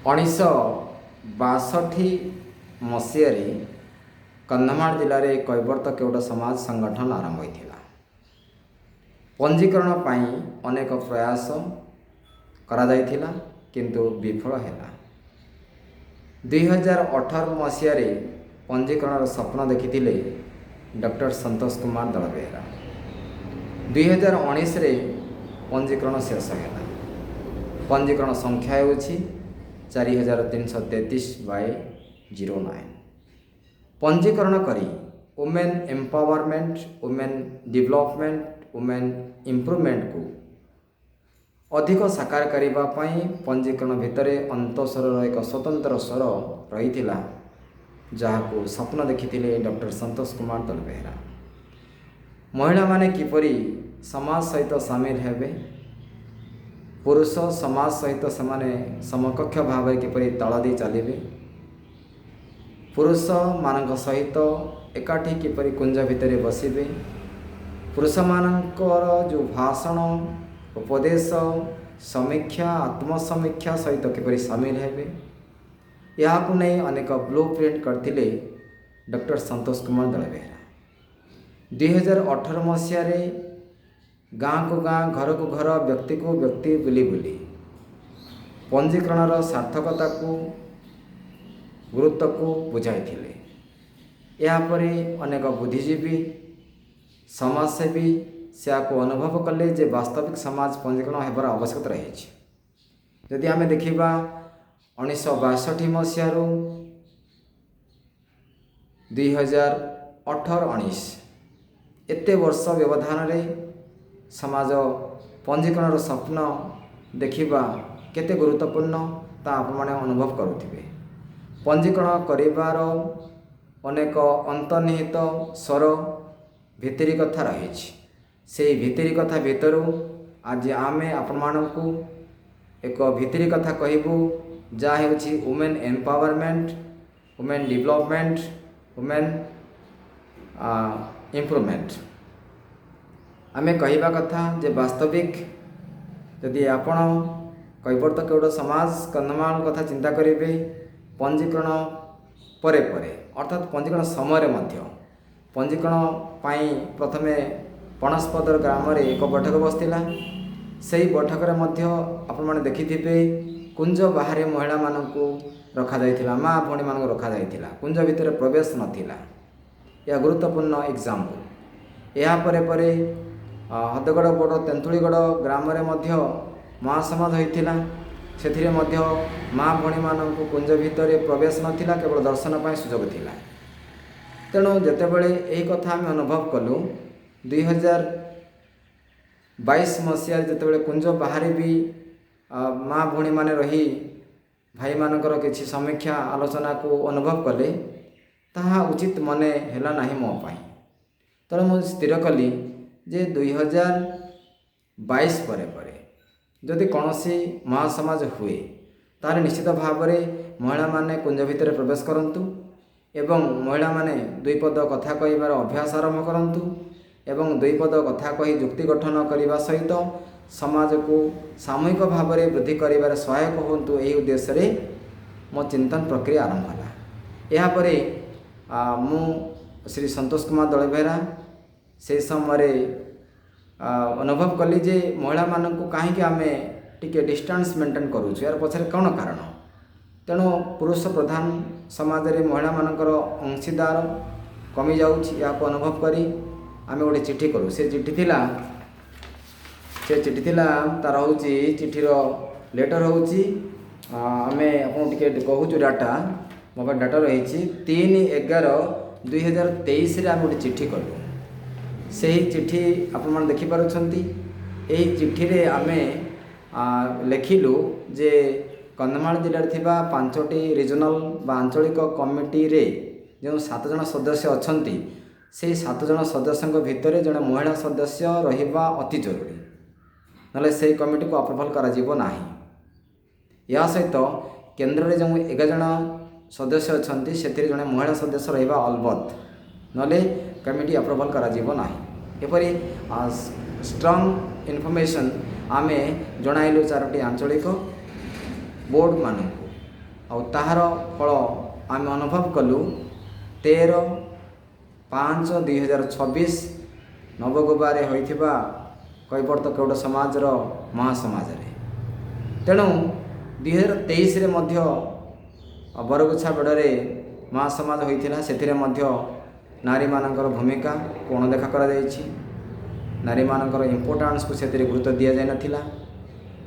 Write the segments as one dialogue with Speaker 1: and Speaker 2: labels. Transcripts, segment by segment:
Speaker 1: 1962 ମସିହାରେ କନ୍ଧମାଳ ଜିଲ୍ଲାରେ କୈବର୍ତ୍ତ କେଉଟ ସମାଜ ସଂଗଠନ ଆରମ୍ଭ ହୋଇଥିଲା। ପଞ୍ଜୀକରଣ ପାଇଁ ଅନେକ ପ୍ରୟାସ କରାଯାଇଥିଲା କିନ୍ତୁ ବିଫଳ ହେଲା। 2018 ମସିହାରେ ପଞ୍ଜୀକରଣର ସ୍ୱପ୍ନ ଦେଖିଥିଲେ ଡକ୍ଟର ସନ୍ତୋଷ କୁମାର ଦଳବେହେରା। 2019ରେ ପଞ୍ଜୀକରଣ ଶେଷ ହେଲା। ପଞ୍ଜୀକରଣ ସଂଖ୍ୟା ହେଉଛି 4333/09। ପଞ୍ଜୀକରଣ କରି women empowerment, women development, women ଇମ୍ପ୍ରୁଭମେଣ୍ଟକୁ ଅଧିକ ସାକାର କରିବା ପାଇଁ ପଞ୍ଜୀକରଣ ଭିତରେ ଅନ୍ତଃସ୍ୱରର ଏକ ସ୍ୱତନ୍ତ୍ର ସ୍ୱର ରହିଥିଲା, ଯାହାକୁ ସ୍ୱପ୍ନ ଦେଖିଥିଲେ ଡକ୍ଟର ସନ୍ତୋଷ କୁମାର ଦଳବେହେରା। ମହିଳାମାନେ କିପରି ସମାଜ ସହିତ ସାମିଲ ହେବେ, ପୁରୁଷ ସମାଜ ସହିତ ସେମାନେ ସମକକ୍ଷ ଭାବରେ କିପରି ତାଳ ଦେଇ ଚାଲିବେ, ପୁରୁଷମାନଙ୍କ ସହିତ ଏକାଠି କିପରି କୁଞ୍ଜ ଭିତରେ ବସିବେ, ପୁରୁଷମାନଙ୍କର ଯେଉଁ ଭାଷଣ, ଉପଦେଶ, ସମୀକ୍ଷା, ଆତ୍ମସମୀକ୍ଷା ସହିତ କିପରି ସାମିଲ ହେବେ, ଏହାକୁ ନେଇ ଅନେକ ବ୍ଲୁ ପ୍ରିଣ୍ଟ କରିଥିଲେ ଡକ୍ଟର ସନ୍ତୋଷ କୁମାର ଦଳବେହେରା। 2018 ମସିହାରେ ଗାଁକୁ ଗାଁ, ଘରକୁ ଘର, ବ୍ୟକ୍ତିକୁ ବ୍ୟକ୍ତି ବୁଲି ବୁଲି ପଞ୍ଜୀକରଣର ସାର୍ଥକତାକୁ, ଗୁରୁତ୍ୱକୁ ବୁଝାଇଥିଲେ। ଏହାପରେ ଅନେକ ବୁଦ୍ଧିଜୀବୀ, ସମାଜସେବୀ ସେହାକୁ ଅନୁଭବ କଲେ ଯେ ବାସ୍ତବିକ ସମାଜ ପଞ୍ଜୀକରଣ ହେବାର ଆବଶ୍ୟକତା ରହିଛି। ଯଦି ଆମେ ଦେଖିବା 1962 ମସିହାରୁ 2018-19 ଏତେ ବର୍ଷ ବ୍ୟବଧାନରେ ସମାଜ ପଞ୍ଜୀକରଣର ସ୍ୱପ୍ନ ଦେଖିବା କେତେ ଗୁରୁତ୍ୱପୂର୍ଣ୍ଣ ତାହା ଆପଣମାନେ ଅନୁଭବ କରୁଥିବେ। ପଞ୍ଜୀକରଣ କରିବାର ଅନେକ ଅନ୍ତର୍ନିହିତ ସ୍ୱର, ଭିତିରି କଥା ରହିଛି। ସେହି ଭିତିରି କଥା ଭିତରୁ ଆଜି ଆମେ ଆପଣମାନଙ୍କୁ ଏକ ଭିତିରି କଥା କହିବୁ, ଯାହା ହେଉଛି women empowerment, women development, women improvement. ଆମେ କହିବା କଥା ଯେ ବାସ୍ତବିକ ଯଦି ଆପଣ କୈବର୍ତ୍ତ କେଉଟ ସମାଜ କନ୍ଧମାଳ କଥା ଚିନ୍ତା କରିବେ, ପଞ୍ଜୀକରଣ ପରେ ପରେ ଅର୍ଥାତ୍ ପଞ୍ଜୀକରଣ ସମୟରେ ମଧ୍ୟ ପଞ୍ଜୀକରଣ ପାଇଁ ପ୍ରଥମେ ପଣସପଦର ଗ୍ରାମରେ ଏକ ବୈଠକ ବସିଥିଲା। ସେହି ବୈଠକରେ ମଧ୍ୟ ଆପଣମାନେ ଦେଖିଥିବେ କୁଞ୍ଜ ବାହାରେ ମହିଳାମାନଙ୍କୁ ରଖାଯାଇଥିଲା, ମା ଭଉଣୀମାନଙ୍କୁ ରଖାଯାଇଥିଲା, କୁଞ୍ଜ ଭିତରେ ପ୍ରବେଶ ନଥିଲା। ଏହା ଗୁରୁତ୍ୱପୂର୍ଣ୍ଣ ଏକ୍ଜାମ୍ପଲ୍। ଏହା ପରେ ପରେ ହଦଗଡ଼ ବଡ଼ ତେନ୍ତୁଳିଗଡ଼ ଗ୍ରାମରେ ମଧ୍ୟ ମହାସମାଜ ହୋଇଥିଲା। ସେଥିରେ ମଧ୍ୟ ମା ଭଉଣୀମାନଙ୍କୁ କୁଞ୍ଜ ଭିତରେ ପ୍ରବେଶ ନଥିଲା, କେବଳ ଦର୍ଶନ ପାଇଁ ସୁଯୋଗ ଥିଲା। ତେଣୁ ଯେତେବେଳେ ଏହି କଥା ଆମେ ଅନୁଭବ କଲୁ 2022 ମସିହାରେ ଯେତେବେଳେ କୁଞ୍ଜ ବାହାରେ ବି ମା ଭଉଣୀମାନେ ରହି ଭାଇମାନଙ୍କର କିଛି ସମୀକ୍ଷା ଆଲୋଚନାକୁ ଅନୁଭବ କଲେ, ତାହା ଉଚିତ ମନେ ହେଲା ନାହିଁ ମୋ ପାଇଁ। ତେଣୁ ମୁଁ ସ୍ଥିର କଲି ଯେ 2022 ପରେ ପରେ ଯଦି କୌଣସି ମହାସମାଜ ହୁଏ, ତାହେଲେ ନିଶ୍ଚିତ ଭାବରେ ମହିଳାମାନେ କୁଞ୍ଜ ଭିତରେ ପ୍ରବେଶ କରନ୍ତୁ ଏବଂ ମହିଳାମାନେ ଦୁଇପଦ କଥା କହିବାର ଅଭ୍ୟାସ ଆରମ୍ଭ କରନ୍ତୁ ଏବଂ ଦୁଇପଦ କଥା କହି ଯୁକ୍ତି ଗଠନ କରିବା ସହିତ ସମାଜକୁ ସାମୂହିକ ଭାବରେ ବୃଦ୍ଧି କରିବାରେ ସହାୟକ ହୁଅନ୍ତୁ। ଏହି ଉଦ୍ଦେଶ୍ୟରେ ମୋ ଚିନ୍ତନ ପ୍ରକ୍ରିୟା ଆରମ୍ଭ ହେଲା। ଏହାପରେ ମୁଁ ଶ୍ରୀ ସନ୍ତୋଷ କୁମାର ଦଳବେହେରା ସେହି ସମୟରେ ଅନୁଭବ କଲି ଯେ ମହିଳାମାନଙ୍କୁ କାହିଁକି ଆମେ ଟିକେ ଡିଷ୍ଟାନ୍ସ ମେଣ୍ଟେନ୍ କରୁଛୁ, ଏହାର ପଛରେ କ'ଣ କାରଣ। ତେଣୁ ପୁରୁଷ ପ୍ରଧାନ ସମାଜରେ ମହିଳାମାନଙ୍କର ଅଂଶୀଦାର କମିଯାଉଛି, ଏହାକୁ ଅନୁଭବ କରି ଆମେ ଗୋଟିଏ ଚିଠି କଲୁ। ସେ ଚିଠି ଥିଲା ତାର ହେଉଛି ଚିଠିର ଲେଟର ହେଉଛି, ଆମେ ଆପଣଙ୍କୁ ଟିକେ କହୁଛୁ ଡାଟା, ମୋ ପାଖରେ ଡାଟା ରହିଛି। 3/11/2023ରେ ଆମେ ଗୋଟିଏ ଚିଠି କଲୁ। ସେହି ଚିଠି ଆପଣମାନେ ଦେଖିପାରୁଛନ୍ତି। ଏହି ଚିଠିରେ ଆମେ ଲେଖିଲୁ ଯେ କନ୍ଧମାଳ ଜିଲ୍ଲାରେ ଥିବା 5ଟି ରିଜନାଲ ବା ଆଞ୍ଚଳିକ କମିଟିରେ ଯେଉଁ 7 ଜଣ ସଦସ୍ୟ ଅଛନ୍ତି, ସେହି 7 ଜଣ ସଦସ୍ୟଙ୍କ ଭିତରେ ଜଣେ ମହିଳା ସଦସ୍ୟ ରହିବା ଅତି ଜରୁରୀ, ନହେଲେ ସେହି କମିଟିକୁ ଆପ୍ରୁଭାଲ୍ କରାଯିବ ନାହିଁ। ଏହା ସହିତ କେନ୍ଦ୍ରରେ ଯେଉଁ 11 ଜଣ ସଦସ୍ୟ ଅଛନ୍ତି, ସେଥିରେ ଜଣେ ମହିଳା ସଦସ୍ୟ ରହିବା ଅଲବତ, ନହେଲେ କମିଟି ଆପ୍ରୁଭାଲ୍ କରାଯିବ ନାହିଁ। ଏପରି ଷ୍ଟ୍ରଙ୍ଗ ଇନଫର୍ମେସନ୍ ଆମେ ଜଣାଇଲୁ 4ଟି ଆଞ୍ଚଳିକ ବୋର୍ଡ଼ମାନଙ୍କୁ। ଆଉ ତାହାର ଫଳ ଆମେ ଅନୁଭବ କଲୁ 13/5/2026 ନବଗୋବାରେ ହୋଇଥିବା କୈବର୍ତ୍ତ କେଉଟ ସମାଜର ମହାସମାଜରେ। ତେଣୁ 2023ରେ ମଧ୍ୟ ବରଗୁଛା ବେଡ଼ରେ ମହାସମାଜ ହୋଇଥିଲା। ସେଥିରେ ମଧ୍ୟ ନାରୀମାନଙ୍କର ଭୂମିକାକୁ ଅଣଦେଖା କରାଯାଇଛି। ନାରୀମାନଙ୍କର ଇମ୍ପୋର୍ଟାନ୍ସକୁ ସେଥିରେ ଗୁରୁତ୍ୱ ଦିଆଯାଇନଥିଲା।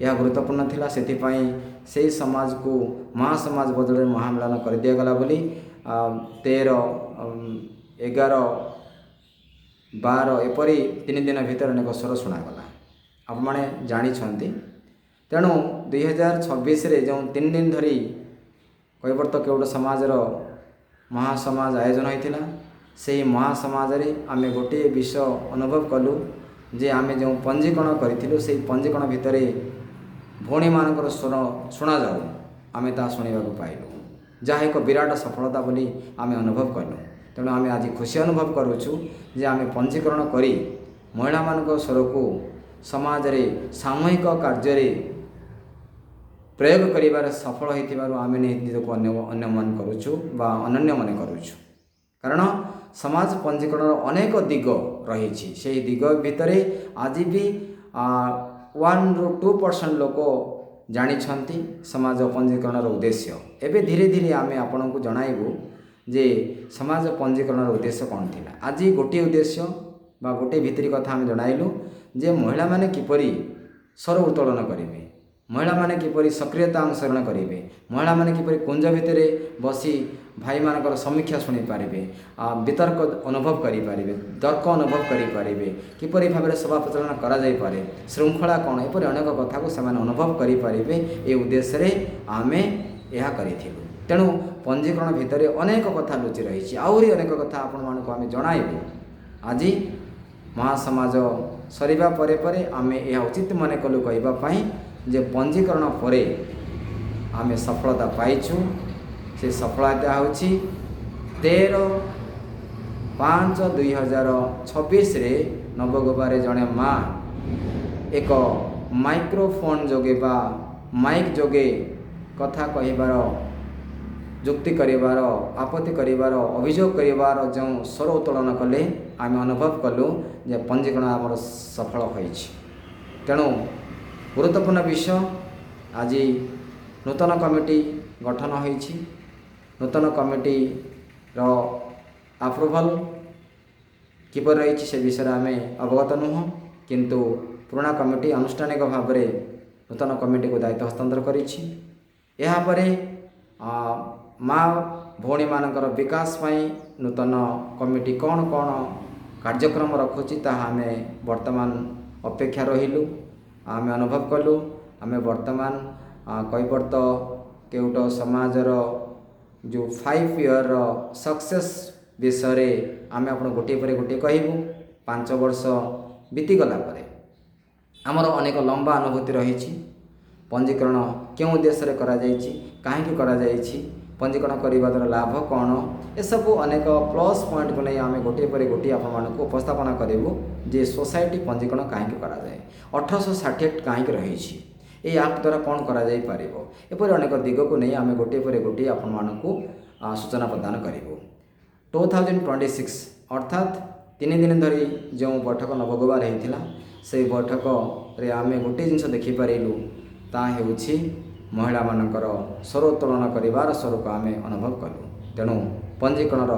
Speaker 1: ଏହା ଗୁରୁତ୍ୱପୂର୍ଣ୍ଣ ଥିଲା। ସେଥିପାଇଁ ସେହି ସମାଜକୁ ମହାସମାଜ ବଦଳରେ ମହାମିଳନ କରିଦିଆଗଲା ବୋଲି 13, 11, 12 ଏପରି 3 ଦିନ ଭିତରେ ଅନେକ ସ୍ୱର ଶୁଣାଗଲା, ଆପଣମାନେ ଜାଣିଛନ୍ତି। ତେଣୁ 2026ରେ ଯେଉଁ 3 ଦିନ ଧରି କୈବର୍ତ୍ତ କେଉଟ ସମାଜର ମହାସମାଜ ଆୟୋଜନ ହୋଇଥିଲା, ସେହି ମହାସମାଜରେ ଆମେ ଗୋଟିଏ ବିଷୟ ଅନୁଭବ କଲୁ ଯେ ଆମେ ଯେଉଁ ପଞ୍ଜୀକରଣ କରିଥିଲୁ ସେହି ପଞ୍ଜୀକରଣ ଭିତରେ ଭଉଣୀମାନଙ୍କର ସ୍ୱର ଶୁଣାଯାଉ, ଆମେ ତାହା ଶୁଣିବାକୁ ପାଇଲୁ, ଯାହା ଏକ ବିରାଟ ସଫଳତା ବୋଲି ଆମେ ଅନୁଭବ କଲୁ। ତେଣୁ ଆମେ ଆଜି ଖୁସି ଅନୁଭବ କରୁଛୁ ଯେ ଆମେ ପଞ୍ଜୀକରଣ କରି ମହିଳାମାନଙ୍କ ସ୍ୱରକୁ ସମାଜରେ ସାମୂହିକ କାର୍ଯ୍ୟରେ ପ୍ରୟୋଗ କରିବାରେ ସଫଳ ହୋଇଥିବାରୁ ଆମେ ନିଜକୁ ଅନ୍ୟ ମନେ କରୁଛୁ ବା ଅନନ୍ୟ ମନେ କରୁଛୁ। କାରଣ ସମାଜ ପଞ୍ଜୀକରଣର ଅନେକ ଦିଗ ରହିଛି। ସେହି ଦିଗ ଭିତରେ ଆଜି ବି 1ରୁ 2% ଲୋକ ଜାଣିଛନ୍ତି ସମାଜ ପଞ୍ଜୀକରଣର ଉଦ୍ଦେଶ୍ୟ। ଏବେ ଧୀରେ ଧୀରେ ଆମେ ଆପଣଙ୍କୁ ଜଣାଇବୁ ଯେ ସମାଜ ପଞ୍ଜୀକରଣର ଉଦ୍ଦେଶ୍ୟ କ'ଣ ଥିଲା। ଆଜି ଗୋଟିଏ ଉଦ୍ଦେଶ୍ୟ ବା ଗୋଟିଏ ଭିତରି କଥା ଆମେ ଜଣାଇଲୁ ଯେ ମହିଳାମାନେ କିପରି ସ୍ୱର ଉତ୍ତୋଳନ କରିବେ, ମହିଳାମାନେ କିପରି ସକ୍ରିୟତା ଅଂଶଗ୍ରହଣ କରିବେ, ମହିଳାମାନେ କିପରି କୁଞ୍ଜ ଭିତରେ ବସି ଭାଇମାନଙ୍କର ସମୀକ୍ଷା ଶୁଣିପାରିବେ, ବିତର୍କ ଅନୁଭବ କରିପାରିବେ, ତର୍କ ଅନୁଭବ କରିପାରିବେ, କିପରି ଭାବରେ ସଭା ପରିଚାଳନା କରାଯାଇପାରେ, ଶୃଙ୍ଖଳା କ'ଣ, ଏପରି ଅନେକ କଥାକୁ ସେମାନେ ଅନୁଭବ କରିପାରିବେ। ଏ ଉଦ୍ଦେଶ୍ୟରେ ଆମେ ଏହା କରିଥିଲୁ। ତେଣୁ ପଞ୍ଜୀକରଣ ଭିତରେ ଅନେକ କଥା ଲୁଚି ରହିଛି। ଆହୁରି ଅନେକ କଥା ଆପଣମାନଙ୍କୁ ଆମେ ଜଣାଇବୁ। ଆଜି ମହାସମାଜ ସରିବା ପରେ ପରେ ଆମେ ଏହା ଉଚିତ ମନେ କଲୁ କହିବା ପାଇଁ ଯେ ପଞ୍ଜୀକରଣ ପରେ ଆମେ ସଫଳତା ପାଇଛୁ। ସେ ସଫଳତା ହେଉଛି 13/5/2026ରେ ନବଗୋବାରେ ଜଣେ ମା ଏକ ମାଇକ୍ରୋଫୋନ୍ ଯୋଗେ ବା ମାଇକ୍ ଯୋଗେ କଥା କହିବାର, ଯୁକ୍ତି କରିବାର, ଆପତ୍ତି କରିବାର, ଅଭିଯୋଗ କରିବାର ଯେଉଁ ସ୍ୱର ଉତ୍ତୋଳନ କଲେ, ଆମେ ଅନୁଭବ କଲୁ ଯେ ପଞ୍ଜୀକରଣ ଆମର ସଫଳ ହୋଇଛି। ତେଣୁ ଗୁରୁତ୍ୱପୂର୍ଣ୍ଣ ବିଷୟ, ଆଜି ନୂତନ କମିଟି ଗଠନ ହୋଇଛି। ନୂତନ କମିଟିର ଆପ୍ରୁଭାଲ୍ କିପରି ରହିଛି ସେ ବିଷୟରେ ଆମେ ଅବଗତ ନୁହଁ, କିନ୍ତୁ ପୁରୁଣା କମିଟି ଆନୁଷ୍ଠାନିକ ଭାବରେ ନୂତନ କମିଟିକୁ ଦାୟିତ୍ୱ ହସ୍ତାନ୍ତର କରିଛି। ଏହାପରେ ମା ଭଉଣୀମାନଙ୍କର ବିକାଶ ପାଇଁ ନୂତନ କମିଟି କ'ଣ କ'ଣ କାର୍ଯ୍ୟକ୍ରମ ରଖୁଛି ତାହା ଆମେ ବର୍ତ୍ତମାନ ଅପେକ୍ଷା ରହିଲୁ। ଆମେ ଅନୁଭବ କଲୁ ଆମେ ବର୍ତ୍ତମାନ କୈବର୍ତ୍ତ କେଉଟ ସମାଜର ଯେଉଁ 5 ଇୟର୍ର ସକ୍ସେସ୍ ବିଷୟରେ ଆମେ ଆପଣ ଗୋଟିଏ ପରେ ଗୋଟିଏ କହିବୁ। 5 ବର୍ଷ ବିତିଗଲା ପରେ ଆମର ଅନେକ ଲମ୍ବା ଅନୁଭୂତି ରହିଛି। ପଞ୍ଜୀକରଣ କେଉଁ ଉଦ୍ଦେଶ୍ୟରେ କରାଯାଇଛି, କାହିଁକି କରାଯାଇଛି, ପଞ୍ଜୀକରଣ କରିବା ଦ୍ୱାରା ଲାଭ କ'ଣ, ଏସବୁ ଅନେକ ପ୍ଲସ୍ ପଏଣ୍ଟକୁ ନେଇ ଆମେ ଗୋଟିଏ ପରେ ଗୋଟିଏ ଆପଣମାନଙ୍କୁ ଉପସ୍ଥାପନ କରିବୁ ଯେ ସୋସାଇଟି ପଞ୍ଜୀକରଣ କାହିଁକି କରାଯାଏ, 1860 ଆକ୍ଟ କାହିଁକି ରହିଛି, ଏହି ଆକ୍ଟ ଦ୍ୱାରା କ'ଣ କରାଯାଇପାରିବ, ଏପରି ଅନେକ ଦିଗକୁ ନେଇ ଆମେ ଗୋଟିଏ ପରେ ଗୋଟିଏ ଆପଣମାନଙ୍କୁ ସୂଚନା ପ୍ରଦାନ କରିବୁ। 2026 ଅର୍ଥାତ୍ 3 ଦିନ ଧରି ଯେଉଁ ବୈଠକ ନବଗୋବାରେ ହୋଇଥିଲା, ସେହି ବୈଠକରେ ଆମେ ଗୋଟିଏ ଜିନିଷ ଦେଖିପାରିଲୁ, ତାହା ହେଉଛି ମହିଳାମାନଙ୍କର ସ୍ୱର ଉତ୍ତୋଳନ କରିବାର ସ୍ୱରକୁ ଆମେ ଅନୁଭବ କଲୁ। ତେଣୁ ପଞ୍ଜୀକରଣର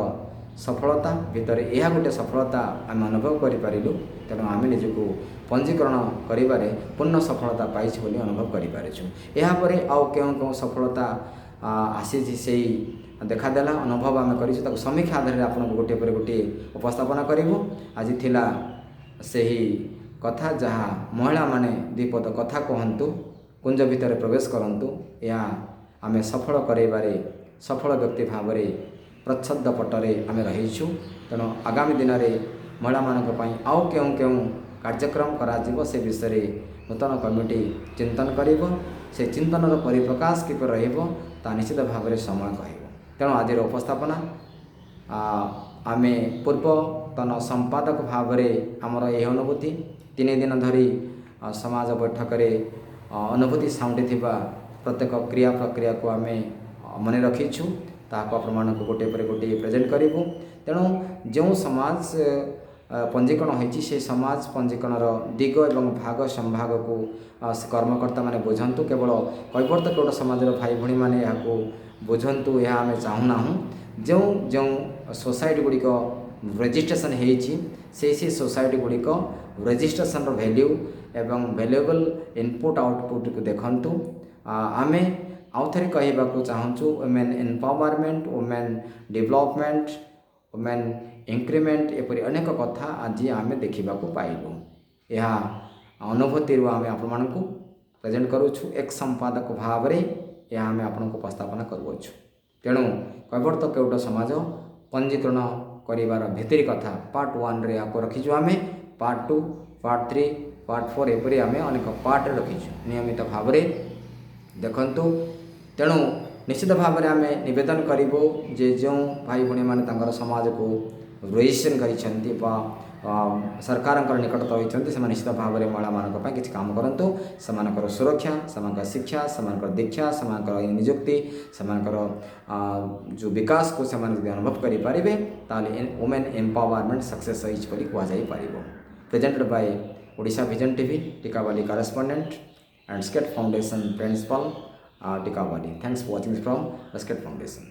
Speaker 1: ସଫଳତା ଭିତରେ ଏହା ଗୋଟିଏ ସଫଳତା ଆମେ ଅନୁଭବ କରିପାରିଲୁ। ତେଣୁ ଆମେ ନିଜକୁ ପଞ୍ଜୀକରଣ କରିବାରେ ପୂର୍ଣ୍ଣ ସଫଳତା ପାଇଛୁ ବୋଲି ଅନୁଭବ କରିପାରିଛୁ। ଏହାପରେ ଆଉ କେଉଁ କେଉଁ ସଫଳତା ଆସିଛି ସେହି ଦେଖାଦେଲା, ଅନୁଭବ ଆମେ କରିଛୁ, ତାକୁ ସମୀକ୍ଷା ଆଧାରରେ ଆପଣଙ୍କୁ ଗୋଟିଏ ପରେ ଗୋଟିଏ ଉପସ୍ଥାପନ କରିବୁ। ଆଜି ଥିଲା ସେହି କଥା ଯାହା ମହିଳାମାନେ ଦ୍ୱିପଦ କଥା କୁହନ୍ତୁ, କୁଞ୍ଜ ଭିତରେ ପ୍ରବେଶ କରନ୍ତୁ, ଏହା ଆମେ ସଫଳ କରାଇବାରେ ସଫଳ ବ୍ୟକ୍ତି ଭାବରେ ପ୍ରଚ୍ଛଦ ପଟରେ ଆମେ ରହିଛୁ। ତେଣୁ ଆଗାମୀ ଦିନରେ ମହିଳାମାନଙ୍କ ପାଇଁ ଆଉ କେଉଁ କେଉଁ କାର୍ଯ୍ୟକ୍ରମ କରାଯିବ ସେ ବିଷୟରେ ନୂତନ କମିଟି ଚିନ୍ତନ କରିବ। ସେ ଚିନ୍ତନର ପରିପ୍ରକାଶ କିପରି ରହିବ ତାହା ନିଶ୍ଚିତ ଭାବରେ ସମୟ କହିବ। ତେଣୁ ଆଜିର ଉପସ୍ଥାପନା ଆମେ ପୂର୍ବତନ ସମ୍ପାଦକ ଭାବରେ ଆମର ଏହି ଅନୁଭୂତି 3 ଦିନ ଧରି ସମାଜ ବୈଠକରେ ଅନୁଭୂତି ସାଉଁଟିଥିବା ପ୍ରତ୍ୟେକ କ୍ରିୟା ପ୍ରକ୍ରିୟାକୁ ଆମେ मन रखीछु ताको आपको गोटे पर गोटे प्रेजेंट करूँ। तेणु जो समाज पंजीकरण होती से समाज पंजीकरण दिग एवं भाग संभाग को कर्मकर्ता माने बुझंतु। केवल कैवर्त केवट समाज भाई भाई मैंने यहाँ बुझंतु, यह आम चाहूना। जो जो सोसाइटी गुड़िक रेजिस्ट्रेशन होती सोसाइटी गुड़िक रेजिस्ट्रेशन वैल्यू एवं वैल्यूएबल इनपुट आउटपुट को देखंतु। आम आउ थे कहवाक चाहूँ women empowerment, women development, women increment एपरी अनेक कथा आज आम देखा पाइलु। यह अनुभूति आम आपण को प्रेजेंट करुछु। एक संपादक भाव में यह आम आपको उपस्थापन करुछु। तेणु कैवर्त केवट समाज पंजीकरण कर भितरी कथा पार्ट 1 रे आपको रखीचु। आम पार्ट 2, पार्ट 3, पार्ट 4 एपरी आम अनेक पार्ट रखीचु नियमित भाव में देखंतु। तेणु निश्चित भाव में आम निवेदन करूँ जे जो भाई भाई मैंने समाज को रजिस्ट्रेशन कर सरकार निकटत होती से निश्चित भाव में महिला मानी किसी काम करूँ। से सुरक्षा, से शिक्षा, से दीक्षा, से निजुक्ति, से जो विकास को अनुभव करेंगे ताले वुमेन एम्पावरमेंट सक्सेस कहुपर। Presented by Odisha vision TV, Tikawali correspondent and Skate Foundation principal Tikawali. Thanks for watching from the Skate foundation.